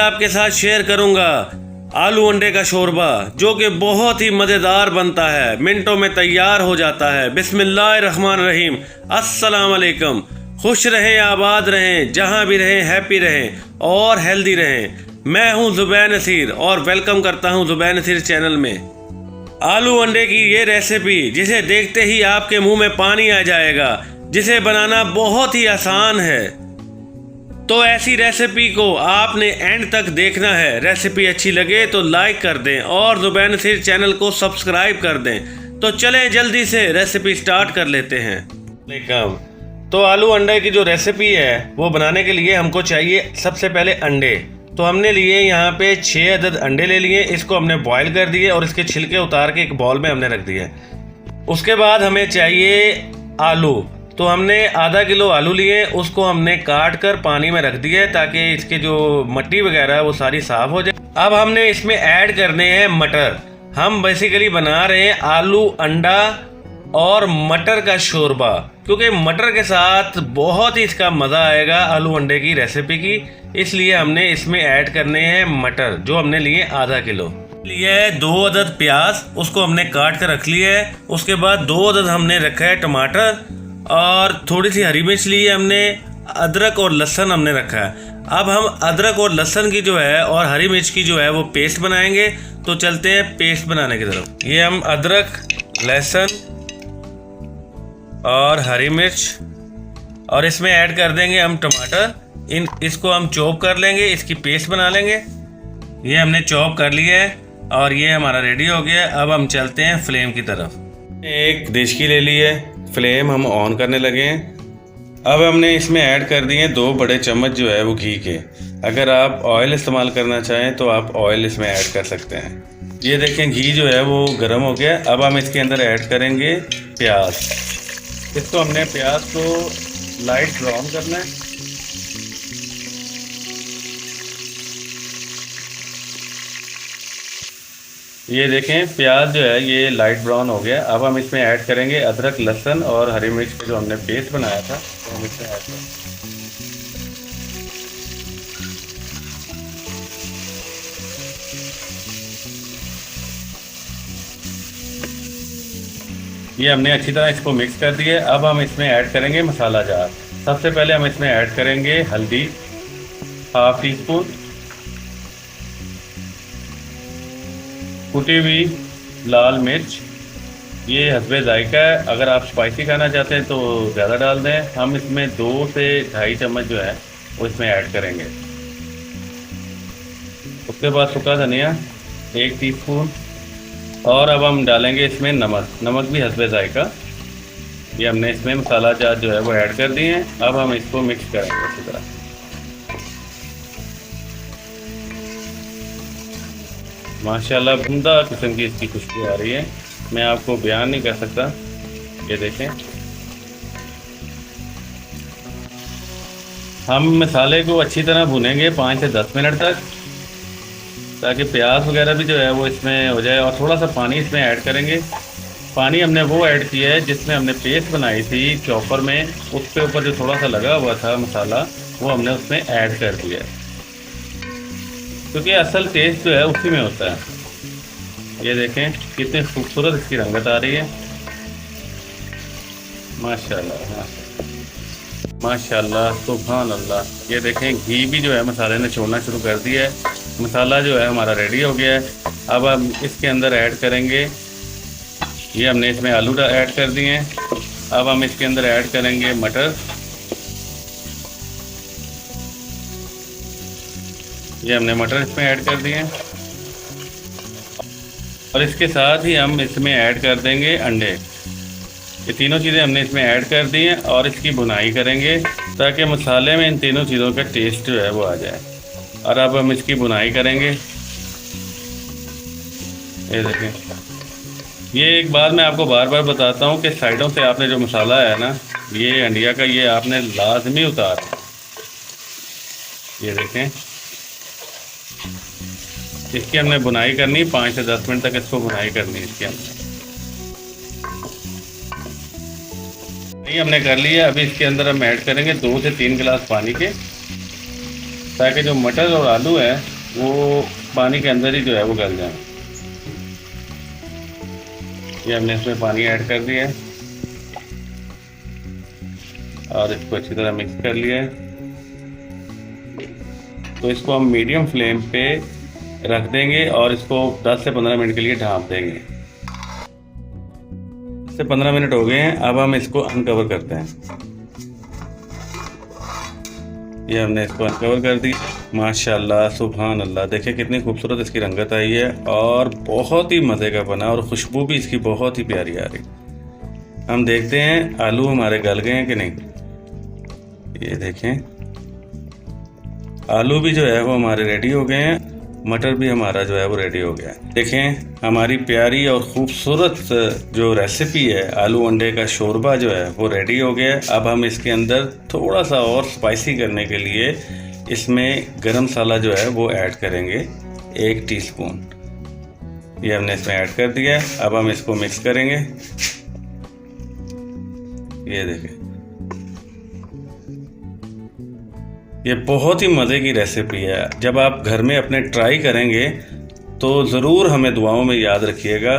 आपके साथ शेयर करूंगा आलू अंडे का शोरबा, जो कि बहुत ही मज़ेदार बनता है, मिनटों में तैयार हो जाता है। बिस्मिल्लाहिर्रहमानिर्रहीम। अस्सलाम वालेकुम। खुश रहें, आबाद रहें, जहां भी रहें हैप्पी रहें और हेल्दी रहें। मैं हूं ज़ुबैर नसीर और वेलकम करता हूं ज़ुबैर नसीर चैनल में। आलू अंडे की ये रेसिपी जिसे देखते ही आपके मुंह में पानी आ जाएगा, जिसे बनाना बहुत ही आसान है। तो ऐसी रेसिपी को आपने एंड तक देखना है। रेसिपी अच्छी लगे तो लाइक कर दें और ज़ुबैर नसीर चैनल को सब्सक्राइब कर दें। तो चलें जल्दी से रेसिपी स्टार्ट कर लेते हैं। तो आलू अंडे की जो रेसिपी है वो बनाने के लिए हमको चाहिए सबसे पहले अंडे। तो हमने लिए यहाँ पे 6 अदद अंडे ले लिए। इसको हमने बॉईल कर दिए और इसके छिलके उतार के एक बाउल में हमने रख दिए। उसके बाद हमें चाहिए आलू। तो हमने आधा किलो आलू लिए, उसको हमने काट कर पानी में रख दिया ताकि इसके जो मट्टी वगैरह है वो सारी साफ़ हो जाए। अब हमने इसमें ऐड करने हैं मटर। हम बेसिकली बना रहे हैं आलू अंडा और मटर का शोरबा, क्योंकि मटर के साथ बहुत ही इसका मज़ा आएगा आलू अंडे की रेसिपी की। इसलिए हमने इसमें ऐड करने हैं मटर, जो हमने लिए आधा किलो। लिए 2 अदद प्याज, उसको हमने काट कर रख लिया है। उसके बाद 2 अदद हमने रखा है टमाटर और थोड़ी सी हरी मिर्च ली है हमने। अदरक और लहसुन हमने रखा है। अब हम अदरक और लहसुन की जो है और हरी मिर्च की जो है वो पेस्ट बनाएंगे। तो चलते हैं पेस्ट बनाने की तरफ। ये हम अदरक, लहसुन और हरी मिर्च और इसमें ऐड कर देंगे हम टमाटर। इसको हम चॉप कर लेंगे, इसकी पेस्ट बना लेंगे। ये हमने चॉप कर लिया है और ये हमारा रेडी हो गया। अब हम चलते हैं फ्लेम की तरफ। एक देशकी ले ली है, फ्लेम हम ऑन करने लगे हैं। अब हमने इसमें ऐड कर दिए 2 बड़े चम्मच जो है वो घी के। अगर आप ऑयल इस्तेमाल करना चाहें तो आप ऑयल इसमें ऐड कर सकते हैं। ये देखें घी जो है वो गर्म हो गया। अब हम इसके अंदर ऐड करेंगे प्याज। इसको हमने प्याज को लाइट ब्राउन करना है। ये देखें प्याज जो है ये लाइट ब्राउन हो गया। अब हम इसमें ऐड करेंगे अदरक, लहसुन और हरी मिर्च का जो हमने पेस्ट बनाया था, तो हम इसमें ऐड करेंगे। ये हमने अच्छी तरह इसको मिक्स कर दिया। अब हम इसमें ऐड करेंगे मसाला जार। सबसे पहले हम इसमें ऐड करेंगे हल्दी, ½ टी स्पून, कुटी हुई लाल मिर्च, ये हस्बे जायका है। अगर आप स्पाइसी खाना चाहते हैं तो ज़्यादा डाल दें। हम इसमें 2 से 2.5 चम्मच जो है वो इसमें ऐड करेंगे। उसके बाद सूखा धनिया 1 टीस्पून और अब हम डालेंगे इसमें नमक भी हस्बे जायका। ये हमने इसमें मसाला जार जो है वो ऐड कर दिए हैं। अब हम इसको मिक्स करेंगे अच्छी तरह। माशाल्लाह उम्दा किस्म की इसकी खुशबू आ रही है, मैं आपको बयान नहीं कर सकता। ये देखें, हम मसाले को अच्छी तरह भुनेंगे 5 से 10 मिनट तक, ताकि प्याज वगैरह भी जो है वो इसमें हो जाए। और थोड़ा सा पानी इसमें ऐड करेंगे। पानी हमने वो ऐड किया है जिसमें हमने पेस्ट बनाई थी चॉपर में, उसके ऊपर जो थोड़ा सा लगा हुआ था मसाला वो हमने उसमें ऐड कर दिया है, क्योंकि असल टेस्ट जो है उसी में होता है। ये देखें कितनी खूबसूरत इसकी रंगत आ रही है। माशाल्लाह माशाल्लाह सुभान अल्लाह। ये देखें घी भी जो है मसाले ने छोड़ना शुरू कर दिया है। मसाला जो है हमारा रेडी हो गया है। अब हम इसके अंदर ऐड करेंगे, ये हमने इसमें आलू ऐड कर दिए हैं। अब हम इसके अंदर ऐड करेंगे मटर। ये हमने मटर इसमें ऐड कर दिए हैं और इसके साथ ही हम इसमें ऐड कर देंगे अंडे। ये तीनों चीज़ें हमने इसमें ऐड कर दी हैं और इसकी भुनाई करेंगे ताकि मसाले में इन तीनों चीज़ों का टेस्ट जो है वो आ जाए। और अब हम इसकी भुनाई करेंगे। ये देखें, ये एक बात मैं आपको बार बार बताता हूँ कि साइडों से आपने जो मसाला है ना ये अंडिया का, ये आपने लाजमी उतार। ये देखें, इसकी हमने बुनाई करनी 5 से 10 मिनट तक इसको बुनाई करनी है। इसके हमने ये हमने कर लिया। अभी इसके अंदर हम ऐड करेंगे 2 से 3 गिलास पानी के, ताकि जो मटर और आलू है वो पानी के अंदर ही जो है वो गल जाए। ये हमने इसमें पानी ऐड कर दिया है और इसको अच्छी तरह मिक्स कर लिया है। तो इसको हम मीडियम फ्लेम पे रख देंगे और इसको 10 से 15 मिनट के लिए ढाँप देंगे। 10 से 15 मिनट हो गए हैं, अब हम इसको अनकवर करते हैं। ये हमने इसको अनकवर कर दी। माशाल्लाह सुभान अल्लाह, देखिए कितनी खूबसूरत इसकी रंगत आई है और बहुत ही मज़े का बना और खुशबू भी इसकी बहुत ही प्यारी आ रही। हम देखते हैं आलू हमारे गल गए हैं कि नहीं। ये देखें आलू भी जो है वो हमारे रेडी हो गए हैं, मटर भी हमारा जो है वो रेडी हो गया है। देखें हमारी प्यारी और ख़ूबसूरत जो रेसिपी है आलू अंडे का शोरबा जो है वो रेडी हो गया है। अब हम इसके अंदर थोड़ा सा और स्पाइसी करने के लिए इसमें गरम मसाला जो है वो ऐड करेंगे 1 टीस्पून। ये हमने इसमें ऐड कर दिया है। अब हम इसको मिक्स करेंगे। ये देखें ये बहुत ही मज़े की रेसिपी है। जब आप घर में अपने ट्राई करेंगे तो ज़रूर हमें दुआओं में याद रखिएगा।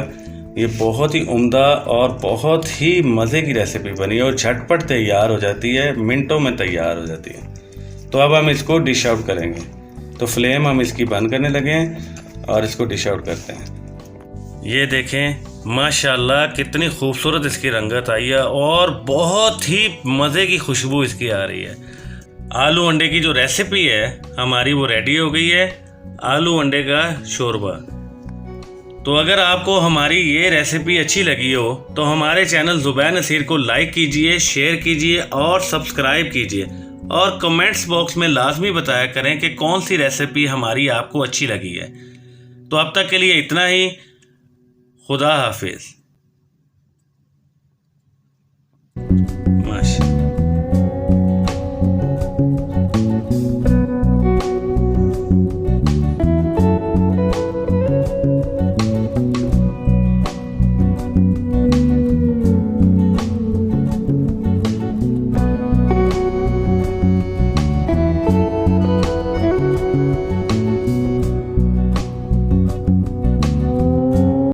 ये बहुत ही उम्दा और बहुत ही मज़े की रेसिपी बनी और झटपट तैयार हो जाती है, मिनटों में तैयार हो जाती है। तो अब हम इसको डिश आउट करेंगे। तो फ्लेम हम इसकी बंद करने लगे हैं और इसको डिश आउट करते हैं। ये देखें माशाल्लाह कितनी खूबसूरत इसकी रंगत आई है और बहुत ही मज़े की खुशबू इसकी आ रही है। आलू अंडे की जो रेसिपी है हमारी वो रेडी हो गई है, आलू अंडे का शोरबा। तो अगर आपको हमारी ये रेसिपी अच्छी लगी हो तो हमारे चैनल ज़ुबैर नसीर को लाइक कीजिए, शेयर कीजिए और सब्सक्राइब कीजिए और कमेंट्स बॉक्स में लाजमी बताया करें कि कौन सी रेसिपी हमारी आपको अच्छी लगी है। तो अब तक के लिए इतना ही। खुदा हाफिज़।